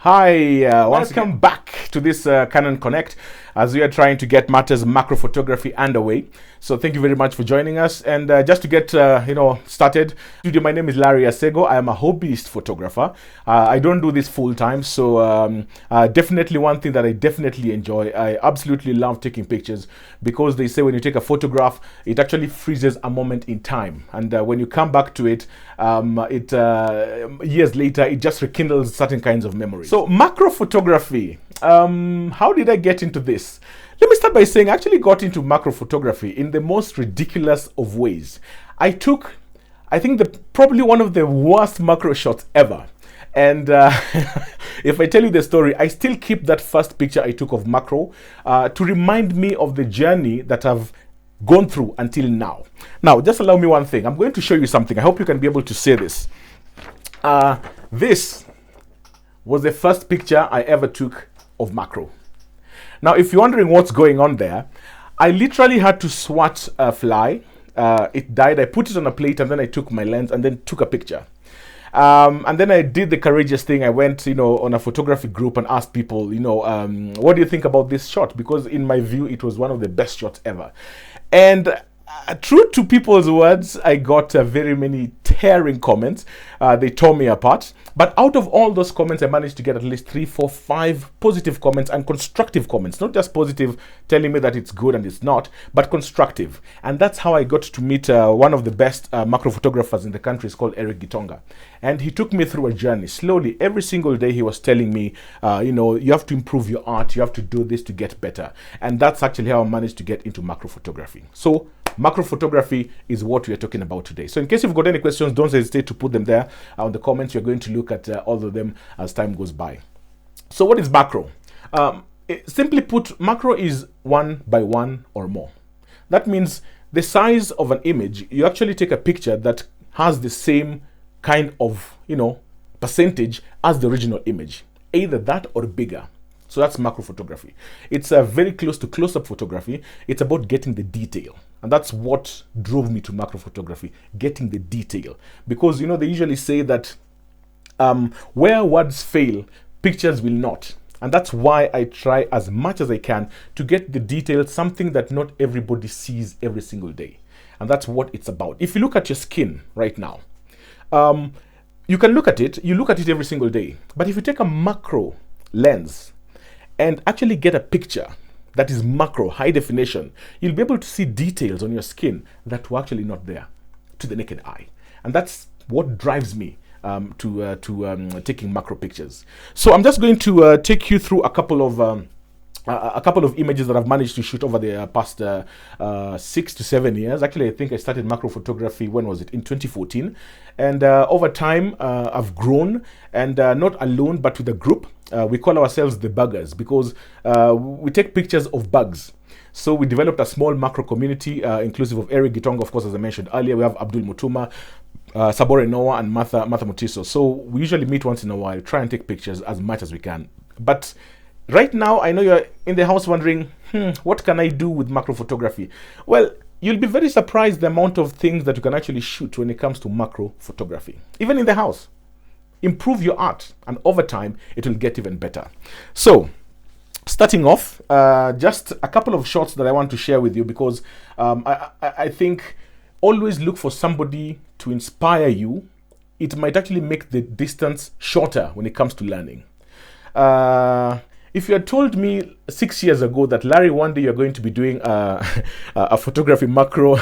Hi, welcome back to this Canon Connect as we are trying to get matters macro photography underway. So thank you very much for joining us. And just to get started, my name is Larry Asego. I am a hobbyist photographer. I don't do this full time, so definitely one thing that I definitely enjoy. I absolutely love taking pictures because they say when you take a photograph, it actually freezes a moment in time, and when you come back to it, years later, it just rekindles certain kinds of memories. So macro photography. How did I get into this? Let me start by saying I actually got into macro photography in the most ridiculous of ways. I think probably one of the worst macro shots ever. And if I tell you the story, I still keep that first picture I took of macro to remind me of the journey that I've gone through until now. Now, just allow me one thing. I'm going to show you something. I hope you can be able to see this. This was the first picture I ever took of macro. Now, if you're wondering what's going on there, I literally had to swat a fly. It died. I put it on a plate, and then I took my lens and then took a picture. And then I did the courageous thing. I went, on a photography group and asked people, what do you think about this shot? Because in my view, it was one of the best shots ever. And true to people's words, I got very many tearing comments. They tore me apart. But out of all those comments, I managed to get at least 3, 4, 5 positive comments and constructive comments. Not just positive, telling me that it's good and it's not, but constructive. And that's how I got to meet one of the best macro photographers in the country. It's called Eric Gitonga. And he took me through a journey. Slowly, every single day, he was telling me, you have to improve your art. You have to do this to get better. And that's actually how I managed to get into macro photography. So macro photography is what we are talking about today. So in case you've got any questions, don't hesitate to put them there on the comments. We're going to look at all of them as time goes by. So what is macro? Simply put, macro is 1 by 1 or more. That means the size of an image, you actually take a picture that has the same kind of, percentage as the original image, either that or bigger. So that's macro photography. It's very close to close-up photography. It's about getting the detail. And that's what drove me to macro photography, getting the detail. Because, they usually say that where words fail, pictures will not. And that's why I try as much as I can to get the detail, something that not everybody sees every single day. And that's what it's about. If you look at your skin right now, you can look at it. You look at it every single day. But if you take a macro lens and actually get a picture that is macro, high definition, you'll be able to see details on your skin that were actually not there to the naked eye. And that's what drives me to taking macro pictures. So I'm just going to take you through a couple of images that I've managed to shoot over the past 6 to 7 years. Actually, I think I started macro photography, when was it? In 2014. And over time, I've grown, and not alone, but with a group. We call ourselves the buggers because we take pictures of bugs. So we developed a small macro community, inclusive of Eric Gitonga, of course, as I mentioned earlier. We have Abdul Mutuma, Sabore Noah, and Martha Mutiso. So we usually meet once in a while, try and take pictures as much as we can. But right now, I know you're in the house wondering, what can I do with macro photography? Well, you'll be very surprised the amount of things that you can actually shoot when it comes to macro photography, even in the house. Improve your art, and over time, it will get even better. So, starting off, just a couple of shots that I want to share with you because I think always look for somebody to inspire you. It might actually make the distance shorter when it comes to learning. If you had told me 6 years ago that, Larry, one day you're going to be doing a photography macro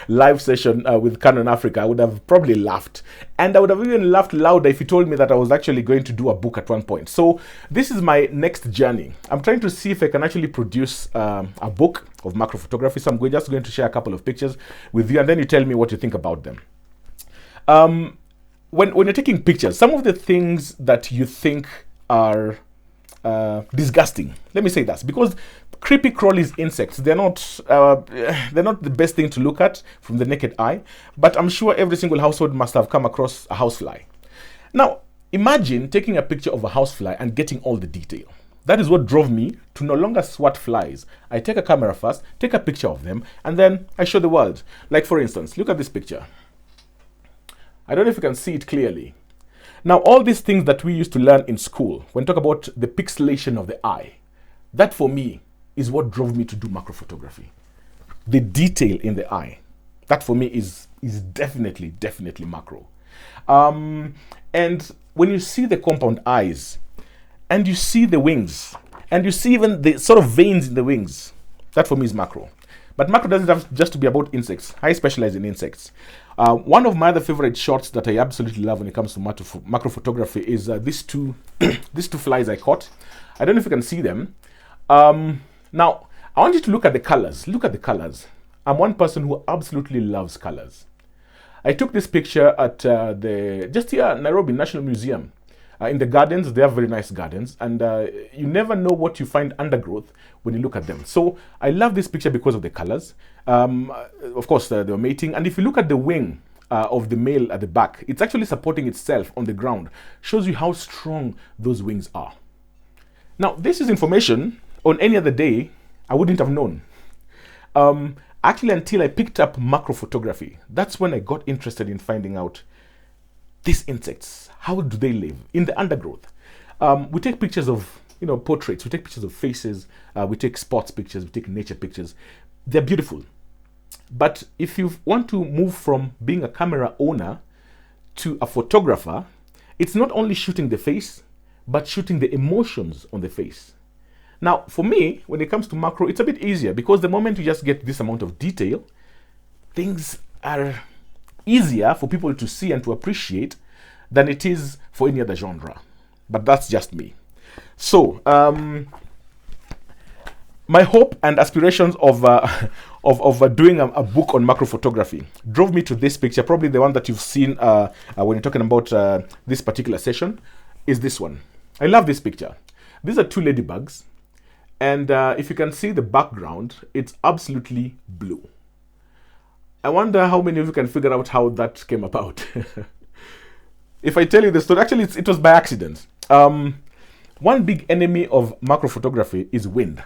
live session with Canon Africa, I would have probably laughed. And I would have even laughed louder if you told me that I was actually going to do a book at one point. So this is my next journey. I'm trying to see if I can actually produce a book of macro photography. So I'm just going to share a couple of pictures with you, and then you tell me what you think about them. When you're taking pictures, some of the things that you think are disgusting. Let me say that because creepy crawlies, insects, they're not the best thing to look at from the naked eye. But I'm sure every single household must have come across a housefly. Now, imagine taking a picture of a housefly and getting all the detail. That is what drove me to no longer swat flies. I take a camera first, take a picture of them, and then I show the world. Like for instance, look at this picture. I don't know if you can see it clearly. Now, all these things that we used to learn in school, when we talk about the pixelation of the eye, that for me is what drove me to do macro photography. The detail in the eye, that for me is definitely macro. And when you see the compound eyes, and you see the wings, and you see even the sort of veins in the wings, that for me is macro. But macro doesn't have just to be about insects. I specialize in insects. One of my other favorite shots that I absolutely love when it comes to macro photography is these two flies I caught. I don't know if you can see them. Now, I want you to look at the colors. Look at the colors. I'm one person who absolutely loves colors. I took this picture at just here at Nairobi National Museum. In the gardens, they have very nice gardens, and you never know what you find undergrowth when you look at them. So I love this picture because of the colors. Of course, they were mating, and if you look at the wing of the male at the back, it's actually supporting itself on the ground. Shows you how strong those wings are. Now, this is information on any other day I wouldn't have known. Actually, until I picked up macro photography, that's when I got interested in finding out these insects. How do they live in the undergrowth? We take pictures of, portraits. We take pictures of faces. We take sports pictures. We take nature pictures. They're beautiful. But if you want to move from being a camera owner to a photographer, it's not only shooting the face, but shooting the emotions on the face. Now, for me, when it comes to macro, it's a bit easier because the moment you just get this amount of detail, things are easier for people to see and to appreciate than it is for any other genre. But that's just me. So, my hope and aspirations of doing a book on macro photography drove me to this picture. Probably the one that you've seen when you're talking about this particular session is this one. I love this picture. These are two ladybugs. And if you can see the background, it's absolutely blue. I wonder how many of you can figure out how that came about. If I tell you the story, actually it was by accident. One big enemy of macro photography is wind.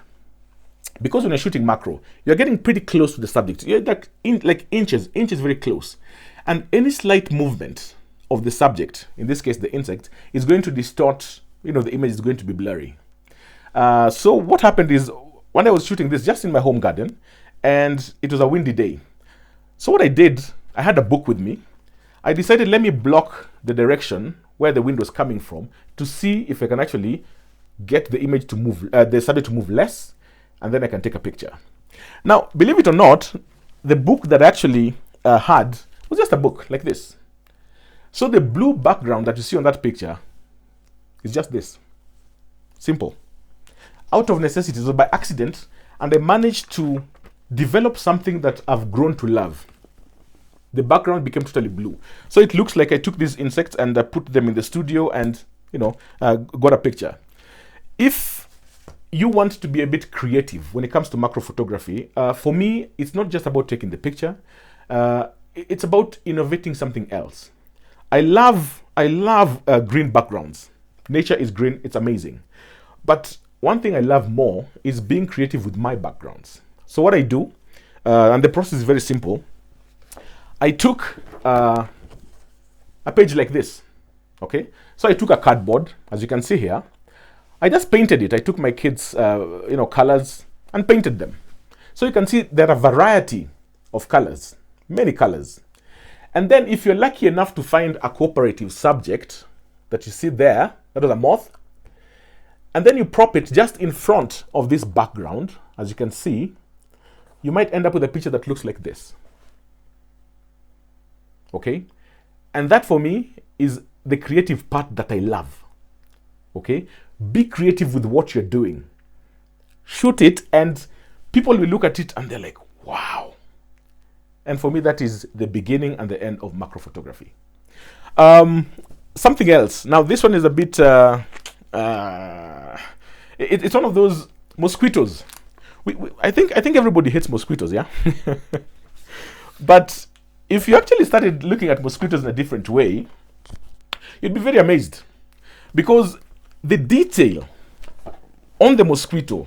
Because when you're shooting macro, you're getting pretty close to the subject. You're like inches very close. And any slight movement of the subject, in this case the insect, is going to distort, the image is going to be blurry. So what happened is, when I was shooting this just in my home garden, and it was a windy day. So what I did, I had a book with me. I decided, let me block the direction where the wind was coming from to see if I can actually get the image to move, the subject to move less, and then I can take a picture. Now, believe it or not, the book that I actually had was just a book like this. So the blue background that you see on that picture is just this. Simple. Out of necessity, so by accident, and I managed to develop something that I've grown to love. The background became totally blue. So it looks like I took these insects and I put them in the studio and, got a picture. If you want to be a bit creative when it comes to macro photography, for me, it's not just about taking the picture. It's about innovating something else. I love green backgrounds. Nature is green. It's amazing. But one thing I love more is being creative with my backgrounds. So what I do, and the process is very simple, I took a page like this, okay? So I took a cardboard, as you can see here. I just painted it. I took my kids' colors and painted them. So you can see there are a variety of colors, many colors. And then if you're lucky enough to find a cooperative subject that you see there, that was a moth, and then you prop it just in front of this background, as you can see, you might end up with a picture that looks like this. Okay? And that for me is the creative part that I love. Okay? Be creative with what you're doing. Shoot it and people will look at it and they're like, wow. And for me, that is the beginning and the end of macro photography. Something else. Now, this one is a bit... it's one of those mosquitoes. I think everybody hates mosquitoes, yeah? But if you actually started looking at mosquitoes in a different way, you'd be very amazed. Because the detail on the mosquito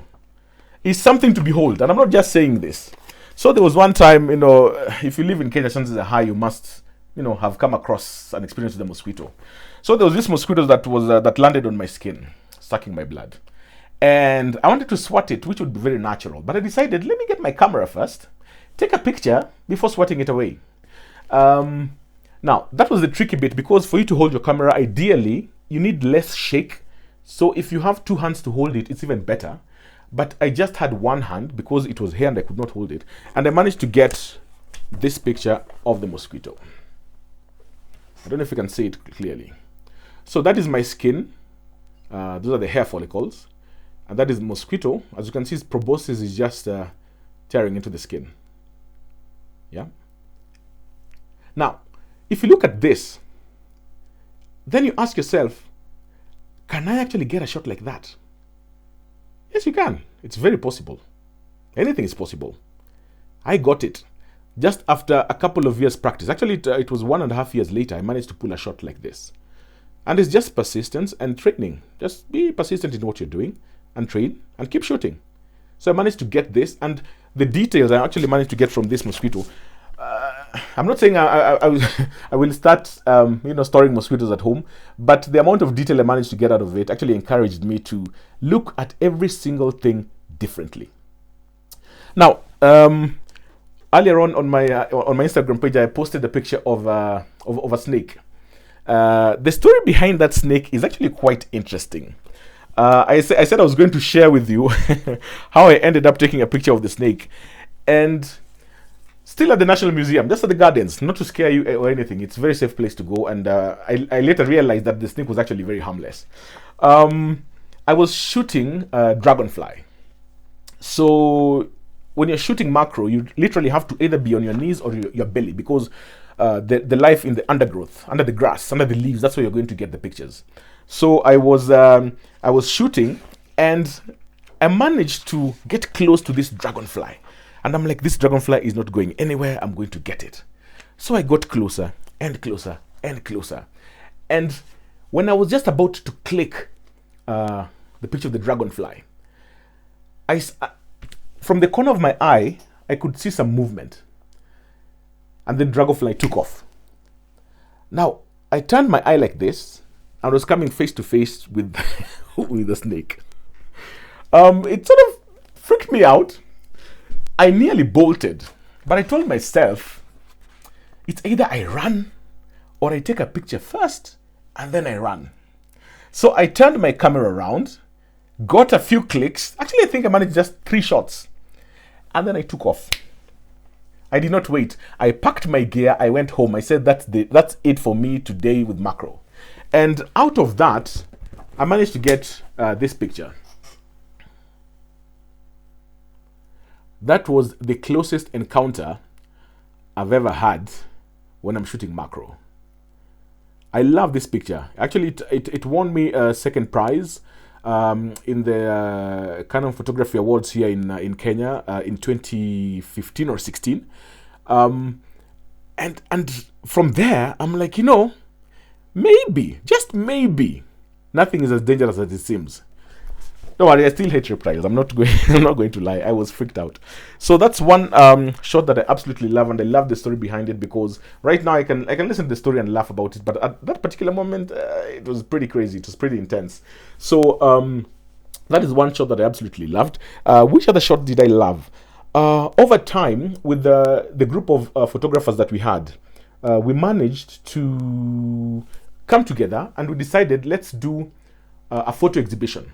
is something to behold. And I'm not just saying this. So there was one time, if you live in Kenya, chances are high you must, have come across an experience with a mosquito. So there was this mosquito that landed on my skin, sucking my blood. And I wanted to swat it, which would be very natural. But I decided, let me get my camera first, take a picture before swatting it away. Now, that was the tricky bit, because for you to hold your camera, ideally, you need less shake. So if you have two hands to hold it, it's even better. But I just had one hand because it was here and I could not hold it. And I managed to get this picture of the mosquito. I don't know if you can see it clearly. So that is my skin. Those are the hair follicles. And that is the mosquito. As you can see, its proboscis is just tearing into the skin. Yeah. Now, if you look at this, then you ask yourself, can I actually get a shot like that? Yes, you can. It's very possible. Anything is possible. I got it just after a couple of years practice. Actually, it was 1.5 years later, I managed to pull a shot like this. And it's just persistence and training. Just be persistent in what you're doing and train and keep shooting. So I managed to get this, and the details I actually managed to get from this mosquito. I'm not saying I will start storing mosquitoes at home, but the amount of detail I managed to get out of it actually encouraged me to look at every single thing differently. Now, earlier on my Instagram page, I posted a picture of a snake. The story behind that snake is actually quite interesting. I said I was going to share with you how I ended up taking a picture of the snake, and still at the National Museum, just at the gardens, not to scare you or anything. It's a very safe place to go, and I later realized that the snake was actually very harmless. I was shooting a dragonfly. So when you're shooting macro, you literally have to either be on your knees or your belly, because the life in the undergrowth, under the grass, under the leaves, that's where you're going to get the pictures. So I was shooting, and I managed to get close to this dragonfly. And I'm like, this dragonfly is not going anywhere. I'm going to get it. So I got closer and closer and closer. And when I was just about to click the picture of the dragonfly, from the corner of my eye, I could see some movement. And the dragonfly took off. Now, I turned my eye like this and was coming face to face with, with the snake. It sort of freaked me out. I nearly bolted, but I told myself, it's either I run or I take a picture first and then I run. So I turned my camera around, got a few clicks. Actually, I think I managed just 3 shots, and then I took off. I did not wait. I packed my gear. I went home. I said, that's it for me today with macro. And out of that, I managed to get this picture. That was the closest encounter I've ever had when I'm shooting macro. I love this picture. Actually, it won me a second prize in the Canon Photography Awards here in Kenya in 2015 or 16. And from there, I'm like, maybe, just maybe, nothing is as dangerous as it seems. Don't worry, I still hate reptiles. I'm not going to lie. I was freaked out. So that's one shot that I absolutely love, and I love the story behind it, because right now I can listen to the story and laugh about it, but at that particular moment, it was pretty crazy. It was pretty intense. So that is one shot that I absolutely loved. Which other shot did I love? Over time, with the group of photographers that we had, we managed to come together and we decided, let's do a photo exhibition.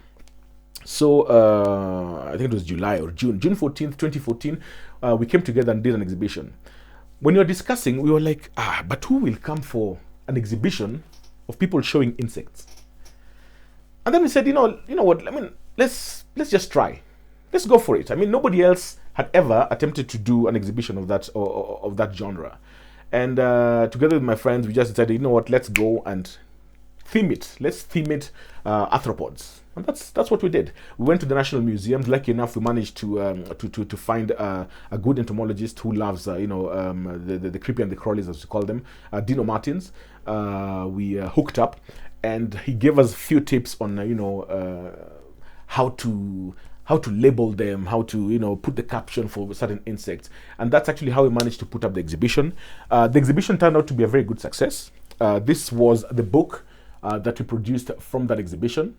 So I think it was July or June 14th, 2014, we came together and did an exhibition. When we were discussing, we were like, but who will come for an exhibition of people showing insects? And then we said, you know what, I mean, let's just try. Let's go for it. I mean, nobody else had ever attempted to do an exhibition of that of that genre. And together with my friends, we just decided, you know what, let's go and theme it. Let's theme it arthropods. And that's what we did. We went to the National Museum. Lucky enough, we managed to find a good entomologist who loves the creepy and the crawlies, as we call them, Dino Martins. We hooked up, and he gave us a few tips on how to label them, how to put the caption for certain insects, and that's actually how we managed to put up the exhibition. The exhibition turned out to be a very good success. This was the book that we produced from that exhibition.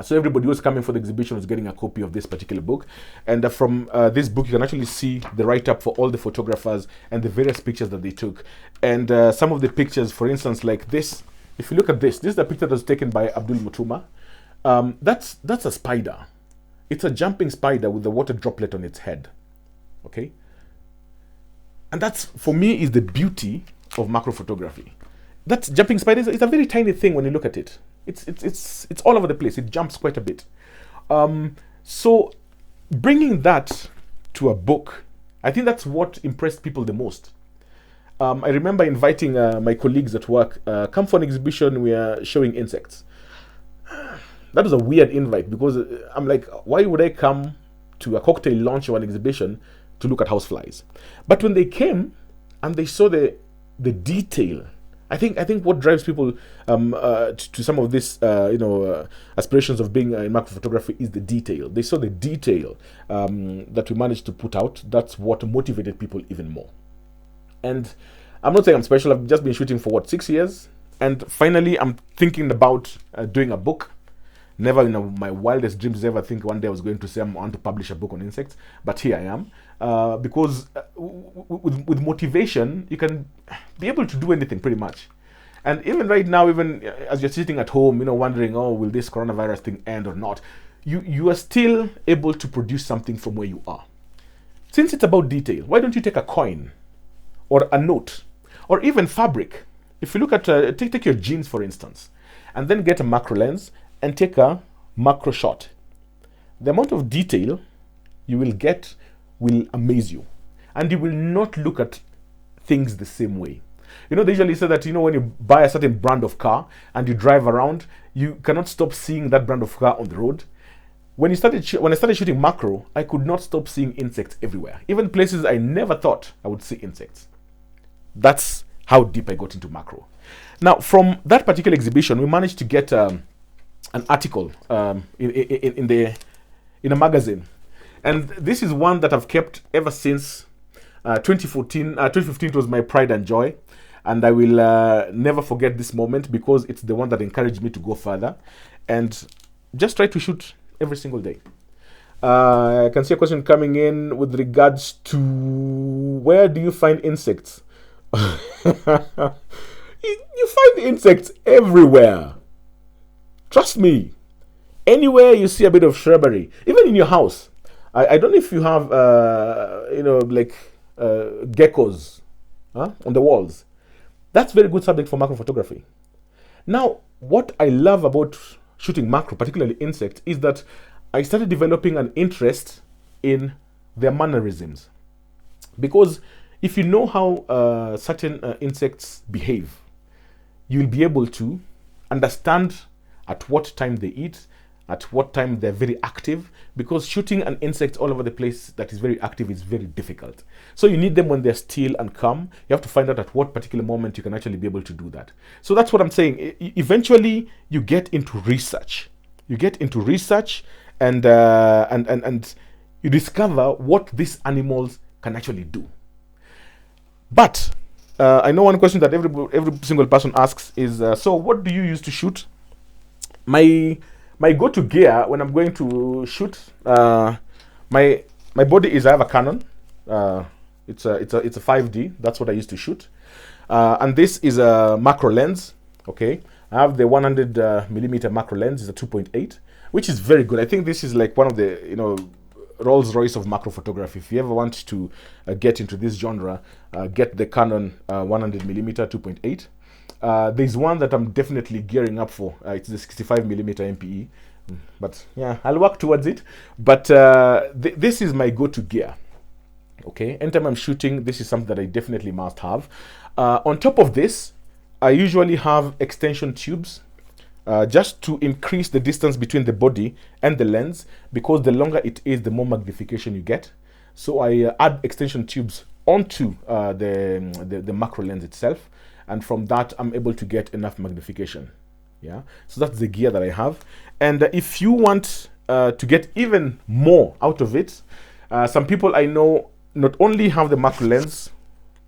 So everybody who was coming for the exhibition was getting a copy of this particular book. And from this book, you can actually see the write-up for all the photographers and the various pictures that they took. And some of the pictures, for instance, like this, if you look at this is the picture that was taken by Abdul Mutuma. That's a spider. It's a jumping spider with a water droplet on its head. Okay? And that's, for me, is the beauty of macro photography. That jumping spider is a very tiny thing when you look at it. It's all over the place. It jumps quite a bit. So bringing that to a book, I think that's what impressed people the most. I remember inviting my colleagues at work, come for an exhibition, we are showing insects. That was a weird invite because I'm like, why would I come to a cocktail launch or an exhibition to look at houseflies? But when they came and they saw the detail, I think what drives people to some of this, aspirations of being in macro photography is the detail. They saw the detail that we managed to put out. That's what motivated people even more. And I'm not saying I'm special. I've just been shooting for 6 years, and finally I'm thinking about doing a book. Never in my wildest dreams ever think one day I was going to say I want to publish a book on insects, but here I am. Because with motivation, you can be able to do anything pretty much. And even right now, even as you're sitting at home, wondering, oh, will this coronavirus thing end or not? You are still able to produce something from where you are. Since it's about detail, why don't you take a coin or a note or even fabric? If you look at, take your jeans, for instance, and then get a macro lens and take a macro shot. The amount of detail you will get will amaze you, and you will not look at things the same way. They usually say that when you buy a certain brand of car and you drive around, you cannot stop seeing that brand of car on the road. When I started shooting macro, I could not stop seeing insects everywhere, even places I never thought I would see insects. That's how deep I got into macro. Now, from that particular exhibition, we managed to get an article in a magazine. And this is one that I've kept ever since 2014. 2015 was my pride and joy. And I will never forget this moment because it's the one that encouraged me to go further and just try to shoot every single day. I can see a question coming in with regards to where do you find insects? You find insects everywhere. Trust me. Anywhere you see a bit of shrubbery, even in your house. I don't know if you have, geckos on the walls. That's very good subject for macro photography. Now, what I love about shooting macro, particularly insects, is that I started developing an interest in their mannerisms. Because if you know how certain insects behave, you'll be able to understand at what time they eat, at what time they're very active, because shooting an insect all over the place that is very active is very difficult. So you need them when they're still and calm. You have to find out at what particular moment you can actually be able to do that. So that's what I'm saying. Eventually, you get into research. And you discover what these animals can actually do. But I know one question that every single person asks is, so what do you use to shoot? My go-to gear when I'm going to shoot, my body is, I have a Canon. It's a 5D. That's what I use to shoot. And this is a macro lens. Okay, I have the 100 millimeter macro lens. It's a 2.8, which is very good. I think this is like one of the Rolls Royce of macro photography. If you ever want to get into this genre, get the Canon 100 millimeter 2.8. There's one that I'm definitely gearing up for. It's the 65 millimeter MPE, but yeah, I'll work towards it. But this is my go-to gear. Okay, anytime I'm shooting, this is something that I definitely must have. On top of this, I usually have extension tubes, just to increase the distance between the body and the lens, because the longer it is, the more magnification you get. So I add extension tubes onto the macro lens itself. And from that, I'm able to get enough magnification. Yeah, so that's the gear that I have. And if you want to get even more out of it, some people I know not only have the macro lens,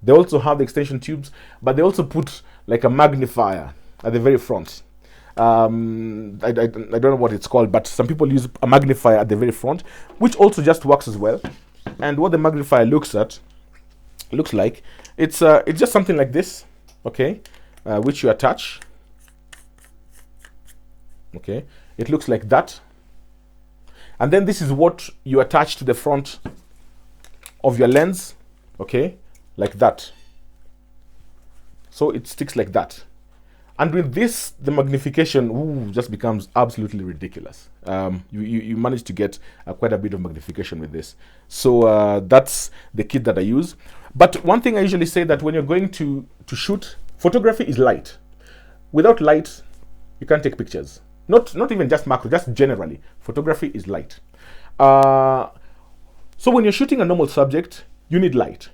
they also have the extension tubes, but they also put like a magnifier at the very front. I don't know what it's called, but some people use a magnifier at the very front, which also just works as well. And what the magnifier looks like, it's just something like this, okay, which you attach. Okay, it looks like that. And then this is what you attach to the front of your lens, okay, like that. So it sticks like that. And with this, the magnification just becomes absolutely ridiculous. You manage to get quite a bit of magnification with this. So that's the kit that I use. But one thing I usually say, that when you're going to shoot, photography is light. Without light, you can't take pictures. Not even just macro, just generally. Photography is light. So when you're shooting a normal subject, you need light.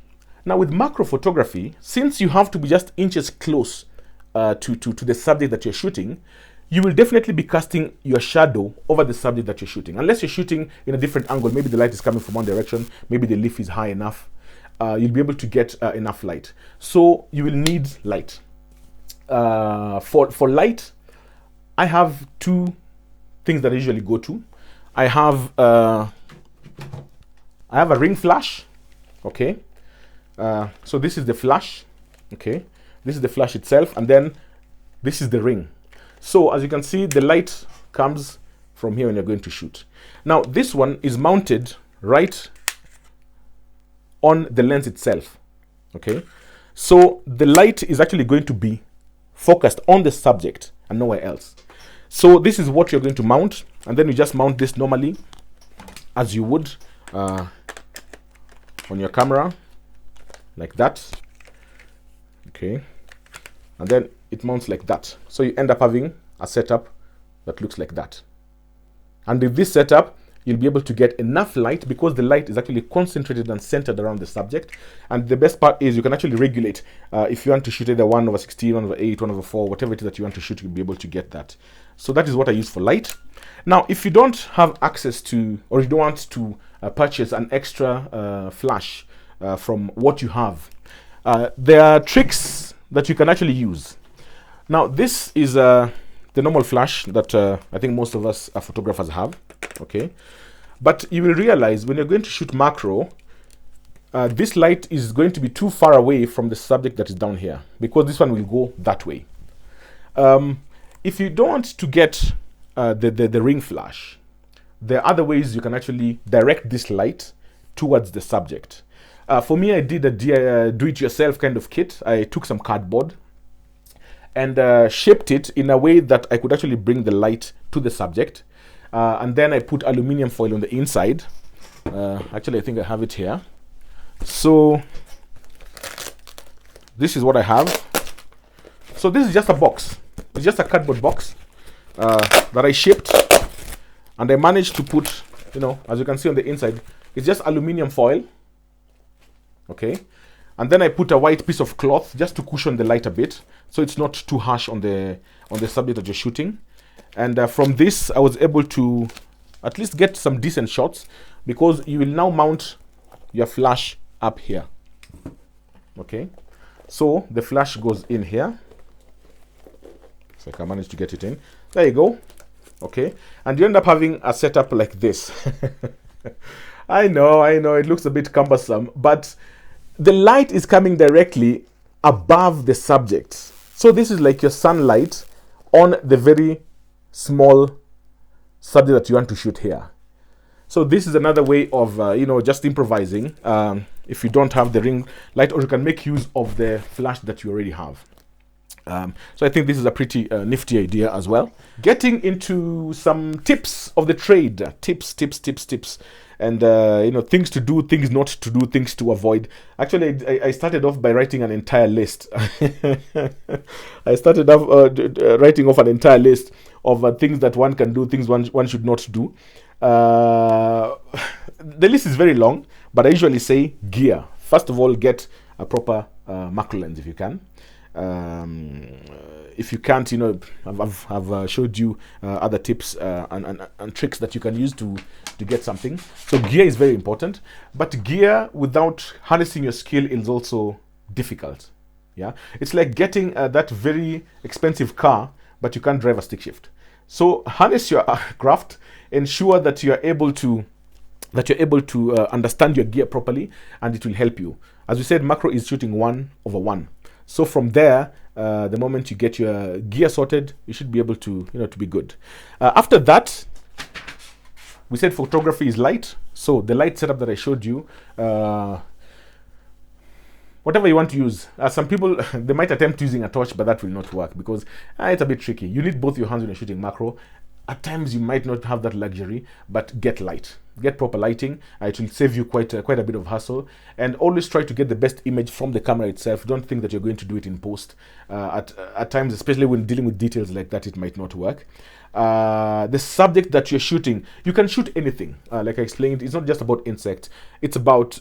Now with macro photography, since you have to be just inches close to the subject that you're shooting, you will definitely be casting your shadow over the subject that you're shooting. Unless you're shooting in a different angle, maybe the light is coming from one direction, maybe the leaf is high enough, you'll be able to get enough light. So you will need light. For light, I have two things that I usually go to. I have a ring flash, okay. So this is the flash, okay. This is the flash itself, and then this is the ring. So as you can see, the light comes from here when you're going to shoot. Now this one is mounted right on the lens itself, okay. So the light is actually going to be focused on the subject and nowhere else. So this is what you're going to mount, and then you just mount this normally as you would on your camera, like that, okay. And then it mounts like that. So you end up having a setup that looks like that. And with this setup, you'll be able to get enough light, because the light is actually concentrated and centered around the subject. And the best part is you can actually regulate. If you want to shoot either 1/16, 1/8, 1/4, whatever it is that you want to shoot, you'll be able to get that. So that is what I use for light. Now, if you don't have access to, or you don't want to purchase an extra flash from what you have, there are tricks that you can actually use. Now, this is the normal flash that I think most of us photographers have, okay. But you will realize when you're going to shoot macro, this light is going to be too far away from the subject that is down here, because this one will go that way. If you don't want to get the ring flash, there are other ways you can actually direct this light towards the subject. For me, I did a do-it-yourself kind of kit. I took some cardboard and shaped it in a way that I could actually bring the light to the subject. And then I put aluminium foil on the inside. Actually, I think I have it here. So this is what I have. So this is just a box. It's just a cardboard box that I shaped, and I managed to put, as you can see on the inside, it's just aluminium foil, okay. And then I put a white piece of cloth just to cushion the light a bit, so it's not too harsh on the subject that you're shooting. And from this, I was able to at least get some decent shots, because you will now mount your flash up here, okay. So the flash goes in here. So I can manage to get it in. There you go. Okay. And you end up having a setup like this. I know, it looks a bit cumbersome, but the light is coming directly above the subject. So this is like your sunlight on the very small subject that you want to shoot here. So this is another way of, just improvising if you don't have the ring light, or you can make use of the flash that you already have. So I think this is a pretty nifty idea as well. Getting into some tips of the trade, tips, and things to do, things not to do, things to avoid. Actually, I started off by writing an entire list. I started off writing off an entire list of things that one can do, things one should not do. The list is very long, but I usually say gear. First of all, get a proper macro lens if you can. If you can't, I've showed you other tips and tricks that you can use to get something. So gear is very important, but gear without harnessing your skill is also difficult. Yeah, it's like getting that very expensive car but you can't drive a stick shift. So harness your craft, ensure that you are able to understand your gear properly, and it will help you. As we said, macro is shooting 1/1. So from there, the moment you get your gear sorted, you should be able to, to be good. After that, we said photography is light. So the light setup that I showed you, whatever you want to use. Some people, they might attempt using a torch, but that will not work because it's a bit tricky. You need both your hands when you're shooting macro. At times you might not have that luxury, but get light. Get proper lighting. It will save you quite a bit of hassle. And always try to get the best image from the camera itself. Don't think that you're going to do it in post. At times, especially when dealing with details like that, it might not work. The subject that you're shooting, you can shoot anything. Like I explained, it's not just about insects. It's about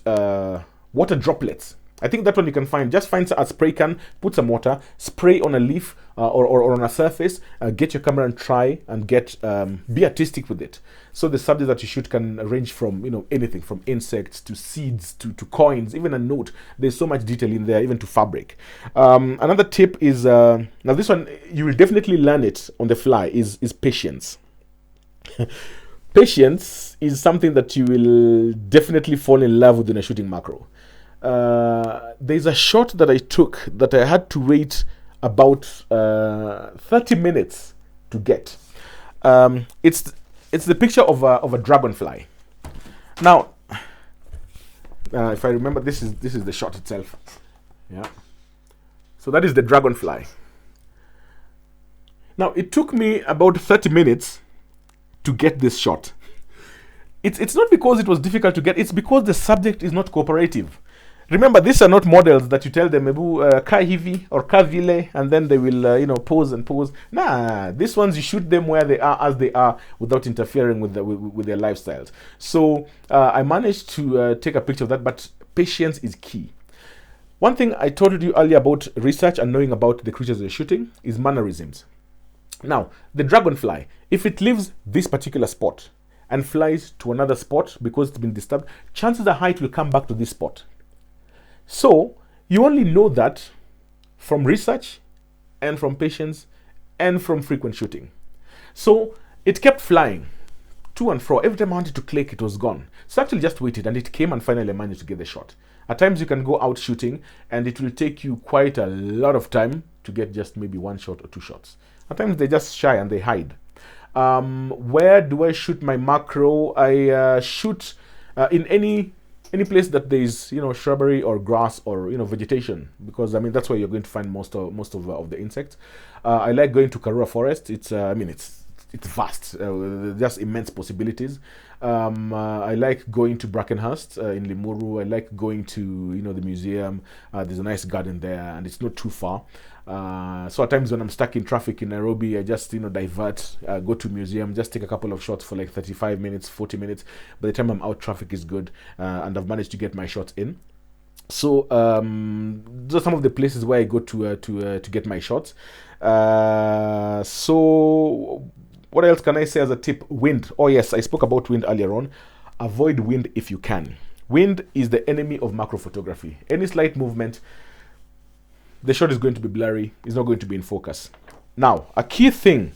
water droplets. I think that one you can find. Just find a spray can, put some water, spray on a leaf or on a surface, get your camera and try and be artistic with it. So the subject that you shoot can range from anything from insects to seeds to coins, even a note. There's so much detail in there, even to fabric. Another tip is now this one you will definitely learn it on the fly is patience. Patience is something that you will definitely fall in love with when you're shooting macro. There's a shot that I took that I had to wait about 30 minutes to get. It's the picture of a dragonfly. Now, if I remember, this is the shot itself. Yeah. So that is the dragonfly. Now it took me about 30 minutes to get this shot. It's not because it was difficult to get. It's because the subject is not cooperative. Remember, these are not models that you tell them ka hivi or ka vile, and then they will pose and pose. Nah, these ones you shoot them where they are, as they are, without interfering with their lifestyles. So I managed to take a picture of that, but patience is key. One thing I told you earlier about research and knowing about the creatures you're shooting is mannerisms. Now, the dragonfly, if it leaves this particular spot and flies to another spot because it's been disturbed, chances are high it will come back to this spot. So you only know that from research and from patience and from frequent shooting. So it kept flying to and fro. Every time I wanted to click, it was gone. So I actually just waited, and it came and finally managed to get the shot. At times you can go out shooting and it will take you quite a lot of time to get just maybe one shot or two shots. At times they just shy and they hide. Where do I shoot my macro? I shoot in any place that there is shrubbery or grass or vegetation, because that's where you're going to find most of the insects. I like going to Karura Forest. It's vast, just immense possibilities. I like going to Brackenhurst in Limuru. I like going to the museum. There's a nice garden there, and it's not too far. So at times when I'm stuck in traffic in Nairobi, I just divert, go to museum, just take a couple of shots for like 35 minutes, 40 minutes. By the time I'm out, traffic is good, and I've managed to get my shots in. So those are some of the places where I go to get my shots. So what else can I say as a tip? Wind. Oh yes, I spoke about wind earlier on. Avoid wind if you can. Wind is the enemy of macro photography. Any slight movement, the shot is going to be blurry. It's not going to be in focus. Now, a key thing,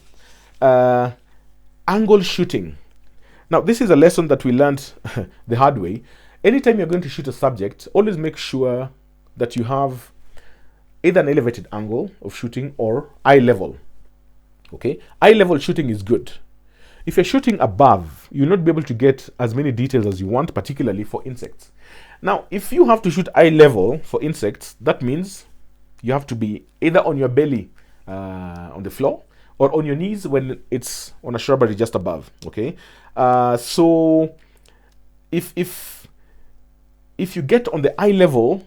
angle shooting. Now, this is a lesson that we learned the hard way. Anytime you're going to shoot a subject, always make sure that you have either an elevated angle of shooting or eye level. Okay, eye level shooting is good. If you're shooting above, you'll not be able to get as many details as you want, particularly for insects. Now, if you have to shoot eye level for insects, that means you have to be either on your belly on the floor or on your knees when it's on a shrubbery just above. Okay, so if you get on the eye level,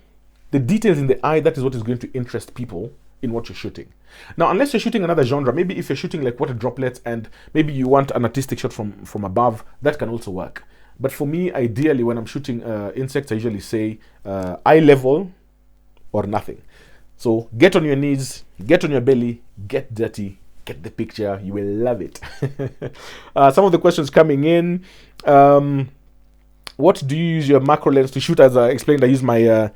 the details in the eye, that is what is going to interest people in what you're shooting. Now, unless you're shooting another genre, maybe if you're shooting like water droplets and maybe you want an artistic shot from above, that can also work. But for me, ideally, when I'm shooting insects, I usually say eye level or nothing. So get on your knees, get on your belly, get dirty, get the picture. You will love it. Some of the questions coming in. What do you use your macro lens to shoot? As I explained, I use my the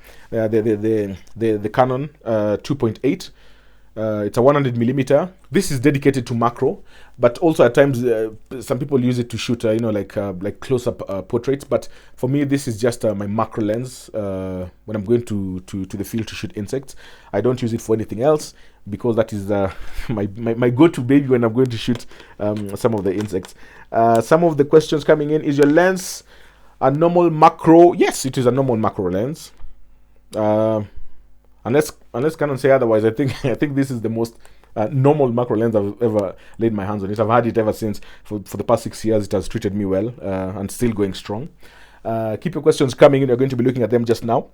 Canon 2.8. It's a 100 millimeter. This is dedicated to macro, but also at times some people use it to shoot, like close-up portraits. But for me, this is just my macro lens when I'm going to the field to shoot insects. I don't use it for anything else because that is my go-to baby when I'm going to shoot some of the insects. Some of the questions coming in: is your lens a normal macro? Yes, it is a normal macro lens. Unless Canon say otherwise, I think this is the most normal macro lens I've ever laid my hands on it. I've had it ever since. For the past 6 years, it has treated me well and still going strong. Keep your questions coming in. We're going to be looking at them just now.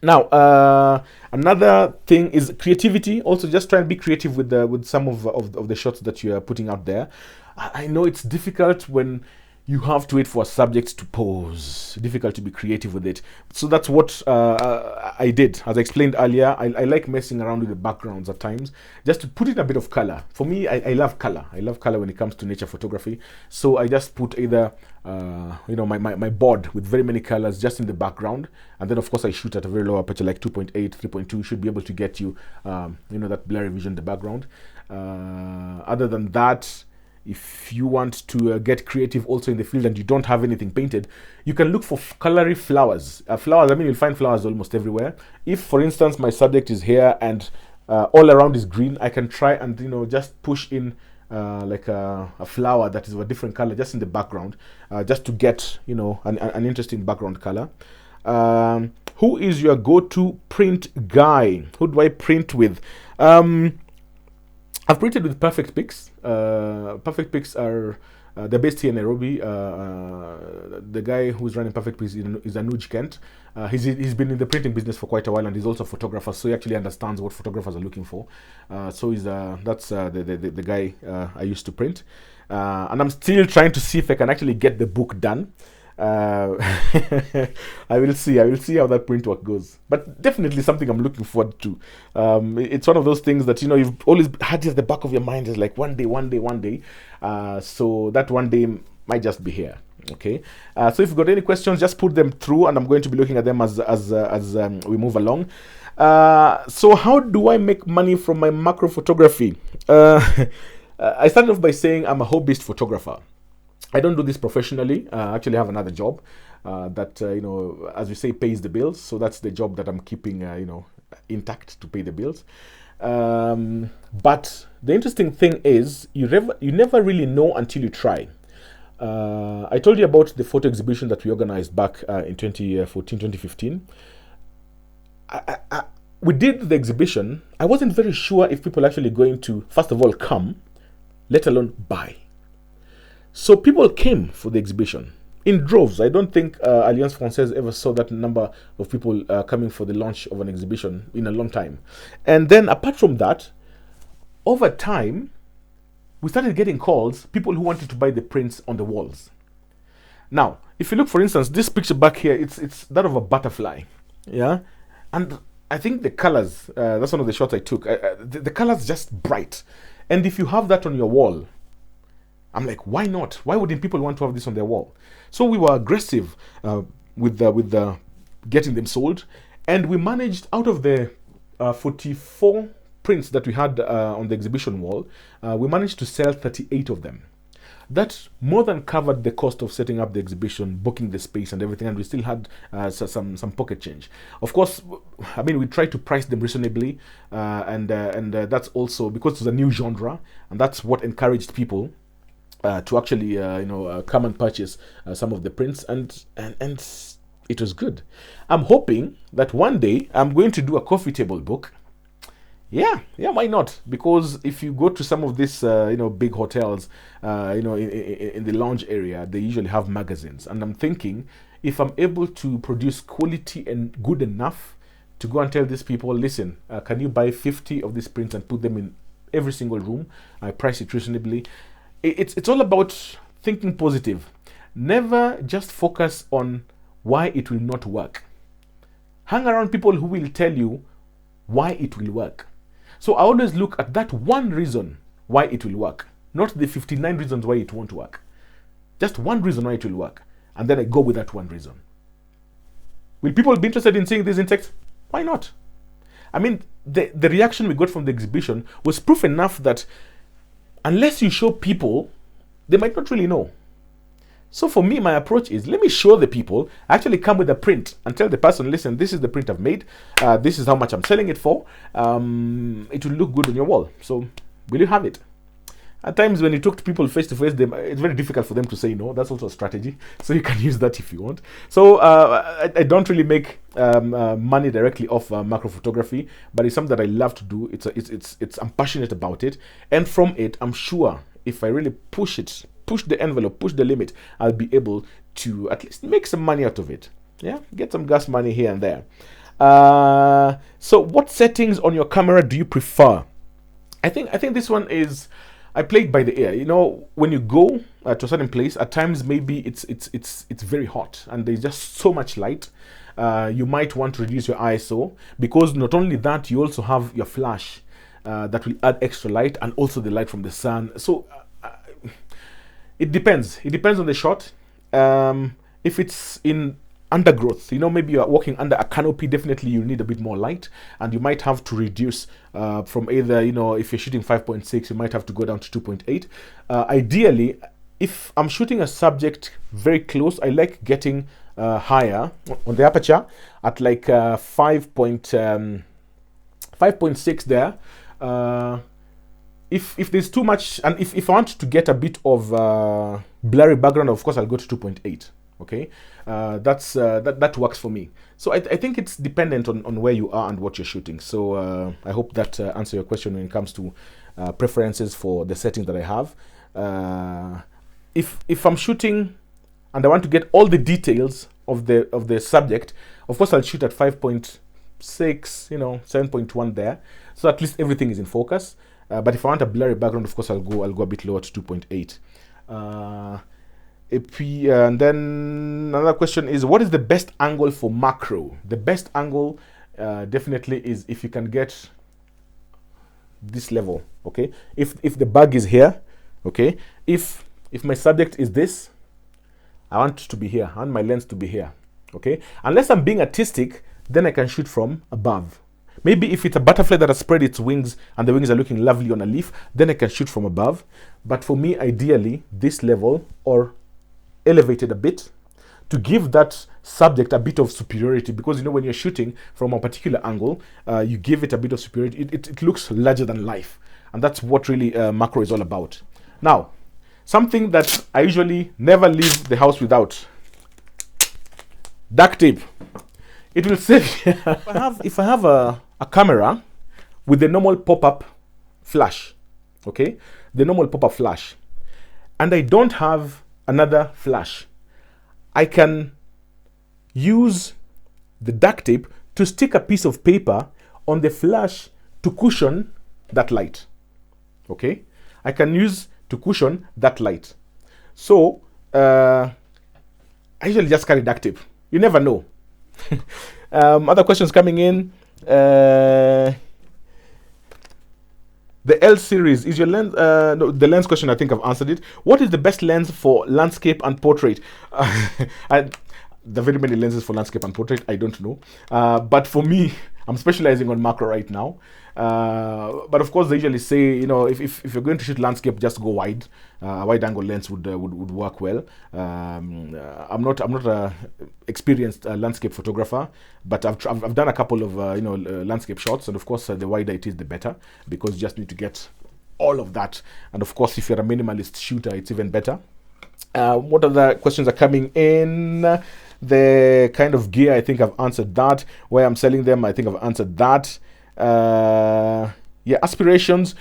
Now, another thing is creativity. Also, just try and be creative with some of the shots that you are putting out there. I know it's difficult when you have to wait for a subject to pose. Difficult to be creative with it. So that's what I did. As I explained earlier, I like messing around with the backgrounds at times, just to put in a bit of color. For me, I love color. I love color when it comes to nature photography. So I just put either, my board with very many colors just in the background. And then, of course, I shoot at a very low aperture, like 2.8, 3.2, should be able to get you, that blurry vision in the background. Other than that, if you want to get creative also in the field and you don't have anything painted, you can look for colory flowers. You'll find flowers almost everywhere. If, for instance, my subject is here and all around is green, I can try and, just push in like a flower that is of a different color just in the background, just to get, an interesting background color. Who is your go-to print guy? Who do I print with? I've printed with Perfect Pics. Perfect Pics are they're based here in Nairobi. The guy who's running Perfect Pics is Anuj Kent. He's been in the printing business for quite a while, and he's also a photographer, so he actually understands what photographers are looking for. That's the guy I used to print, and I'm still trying to see if I can actually get the book done. I will see how that print work goes, but definitely something I'm looking forward to. It's one of those things that you've always had at the back of your mind, is like one day. So that one day might just be here. Okay, so if you've got any questions, just put them through, and I'm going to be looking at them as we move along. So how do I make money from my macro photography? I started off by saying I'm a hobbyist photographer. I don't do this professionally. I actually have another job that, as we say, pays the bills. So that's the job that I'm keeping, intact to pay the bills. But the interesting thing is you never really know until you try. I told you about the photo exhibition that we organized back in 2014, 2015. We did the exhibition. I wasn't very sure if people are actually going to, first of all, come, let alone buy. So people came for the exhibition in droves. I don't think Alliance Française ever saw that number of people coming for the launch of an exhibition in a long time. And then apart from that, over time, we started getting calls, people who wanted to buy the prints on the walls. Now, if you look, for instance, this picture back here, it's that of a butterfly. Yeah? And I think the colors, that's one of the shots I took. The colors just bright. And if you have that on your wall, I'm like, why not? Why wouldn't people want to have this on their wall? So we were aggressive with the getting them sold, and we managed, out of the 44 prints that we had on the exhibition wall, we managed to sell 38 of them. That more than covered the cost of setting up the exhibition, booking the space and everything, and we still had some pocket change. Of course, we tried to price them reasonably, and that's also because it's a new genre, and that's what encouraged people to actually come and purchase some of the prints, and it was good. I'm hoping that one day I'm going to do a coffee table book. Yeah, why not? Because if you go to some of these big hotels, in the lounge area, they usually have magazines, and I'm thinking if I'm able to produce quality and good enough to go and tell these people, listen, can you buy 50 of these prints and put them in every single room? I price it reasonably. It's all about thinking positive. Never just focus on why it will not work. Hang around people who will tell you why it will work. So I always look at that one reason why it will work, not the 59 reasons why it won't work. Just one reason why it will work, and then I go with that one reason. Will people be interested in seeing these insects? Why not? the reaction we got from the exhibition was proof enough that unless you show people, they might not really know. So for me, my approach is, let me show the people, actually come with a print and tell the person, listen, this is the print I've made. This is how much I'm selling it for. It will look good on your wall. So will you have it? At times when you talk to people face to face, it's very difficult for them to say no. That's also a strategy. So you can use that if you want. So I don't really make money directly off macro photography, but it's something that I love to do. I'm passionate about it. And from it, I'm sure if I really push the envelope, push the limit, I'll be able to at least make some money out of it. Yeah, get some gas money here and there. So what settings on your camera do you prefer? I think this one is, I play it by the ear. You know, when you go to a certain place, at times maybe it's very hot and there's just so much light. You might want to reduce your ISO, because not only that, you also have your flash that will add extra light, and also the light from the sun. So it depends. It depends on the shot. If it's in undergrowth, you know, maybe you're walking under a canopy, definitely you need a bit more light, and you might have to reduce from either, you know, if you're shooting 5.6, you might have to go down to 2.8. Ideally, if I'm shooting a subject very close, I like getting higher on the aperture at like 5.6 there. If there's too much, and if I want to get a bit of blurry background, of course I'll go to 2.8. Okay, that works for me. So I think it's dependent on where you are and what you're shooting. So I hope that answers your question when it comes to preferences for the settings that I have. If I'm shooting and I want to get all the details of the subject, of course I'll shoot at 5.6, you know, 7.1 there, so at least everything is in focus. But if I want a blurry background, of course I'll go a bit lower to 2.8. And then another question is, what is the best angle for macro? The best angle definitely is if you can get this level. Okay, if the bag is here, okay, if my subject is this, I want it to be here. I want my lens to be here. Okay, unless I'm being artistic, then I can shoot from above. Maybe if it's a butterfly that has spread its wings and the wings are looking lovely on a leaf, then I can shoot from above. But for me, ideally, this level or elevated a bit to give that subject a bit of superiority, because you know, when you're shooting from a particular angle, you give it a bit of superiority. It looks larger than life, and that's what really macro is all about. Now, something that I usually never leave the house without: duct tape. It will save. If I have a camera with the normal pop-up flash, okay, the normal pop-up flash, and I don't have another flash, I can use the duct tape to stick a piece of paper on the flash to cushion that light. Okay, I can use to cushion that light. So I usually just carry duct tape. You never know. Other questions coming in. The L series, is your lens, no, the lens question, I think I've answered it. What is the best lens for landscape and portrait? There are very many lenses for landscape and portrait, I don't know. But for me, I'm specializing on macro right now. But of course, they usually say, you know, if you're going to shoot landscape, just go wide. A wide angle lens would work well. I'm not a experienced landscape photographer, but I've done a couple of landscape shots, and of course, the wider it is, the better, because you just need to get all of that. And of course, if you're a minimalist shooter, it's even better. What other questions are coming in? The kind of gear, I think I've answered that. Where I'm selling them, I think I've answered that. Yeah, aspirations.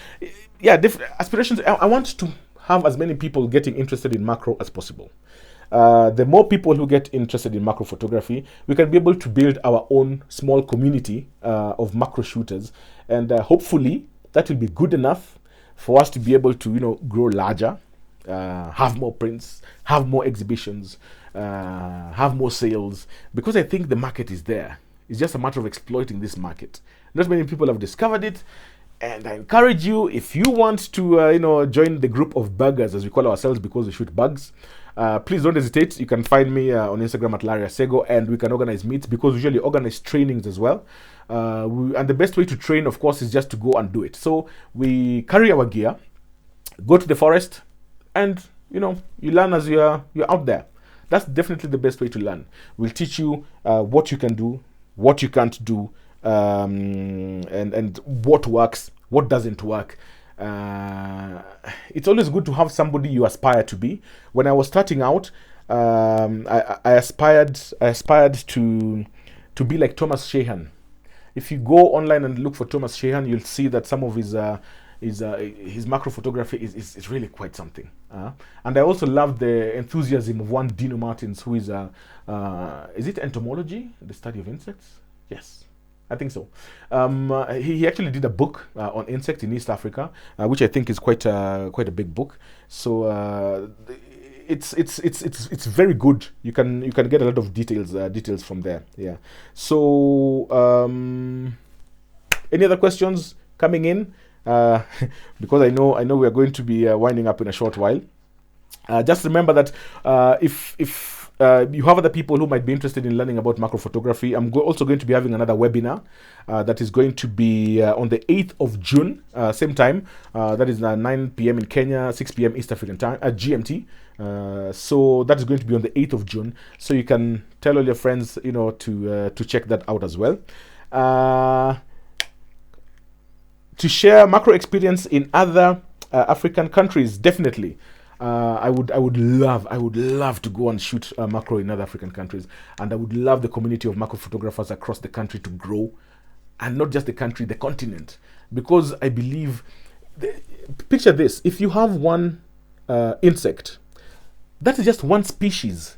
Yeah, aspirations. I want to have as many people getting interested in macro as possible. The more people who get interested in macro photography, we can be able to build our own small community of macro shooters, and hopefully that will be good enough for us to be able to, you know, grow larger, have more prints, have more exhibitions, have more sales, because I think the market is there. It's just a matter of exploiting this market. Not many people have discovered it, and I encourage you, if you want to join the group of buggers, as we call ourselves, because we shoot bugs, please don't hesitate. You can find me on Instagram at Larry Asego, and we can organize meets, because we usually organize trainings as well. And the best way to train, of course, is just to go and do it. So we carry our gear, go to the forest, and you learn as you're out there. That's definitely the best way to learn. We'll teach you what you can do, what you can't do, and what works, what doesn't work. It's always good to have somebody you aspire to be. When I was starting out, I aspired to be like Thomas Sheehan. If you go online and look for Thomas Sheehan, you'll see that some of his macro photography is really quite something. And I also love the enthusiasm of one Dino Martins, who is it entomology, the study of insects? Yes, I think so. He actually did a book on insects in East Africa, which I think is quite a big book. So it's very good. You can get a lot of details from there. Yeah. So any other questions coming in? Because I know we are going to be winding up in a short while. Just remember that if you have other people who might be interested in learning about macro photography, I'm also going to be having another webinar that is going to be on the 8th of June, same time. That is 9 p.m. in Kenya, 6 p.m. East African time, GMT. So that is going to be on the 8th of June. So you can tell all your friends, to check that out as well. To share macro experience in other African countries, definitely. I would love to go and shoot macro in other African countries, and I would love the community of macro photographers across the country to grow, and not just the country, the continent, because I believe. Picture this: if you have one insect, that is just one species.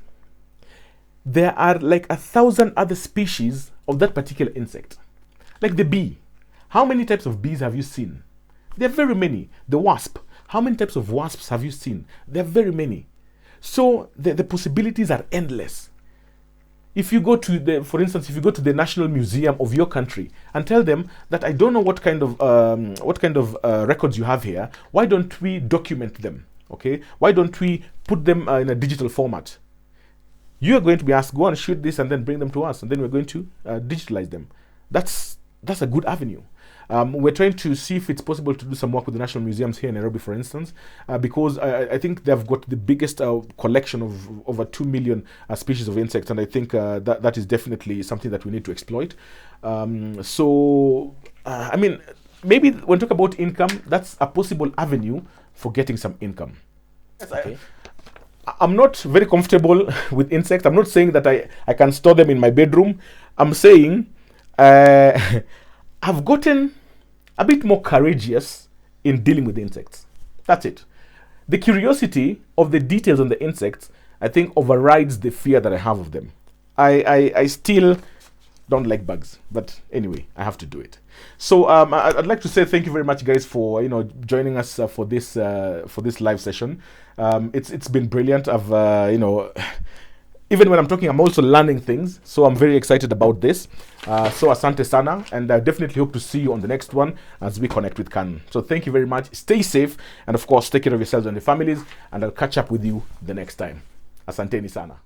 There are like 1,000 other species of that particular insect, like the bee. How many types of bees have you seen? There are very many. The wasp. How many types of wasps have you seen? There are very many. So the possibilities are endless. If you go to for instance, if you go to the National Museum of your country and tell them that I don't know what kind of records you have here, why don't we document them? Okay, why don't we put them in a digital format? You are going to be asked, go and shoot this and then bring them to us, and then we're going to digitalize them. That's a good avenue. We're trying to see if it's possible to do some work with the national museums here in Nairobi, for instance, because I think they've got the biggest collection of over 2 million species of insects, and I think that is definitely something that we need to exploit. I mean, maybe when we talk about income, that's a possible avenue for getting some income. Okay. I'm not very comfortable with insects. I'm not saying that I can store them in my bedroom. I'm saying I've gotten a bit more courageous in dealing with insects. That's it. The curiosity of the details on the insects, I think, overrides the fear that I have of them. I still don't like bugs, but anyway, I have to do it. So I'd like to say thank you very much, guys, for joining us for this live session. It's been brilliant. I've even when I'm talking, I'm also learning things. So I'm very excited about this. So asante sana, and I definitely hope to see you on the next one as we connect with Canon. So thank you very much. Stay safe, and of course, take care of yourselves and your families, and I'll catch up with you the next time. Asanteni sana.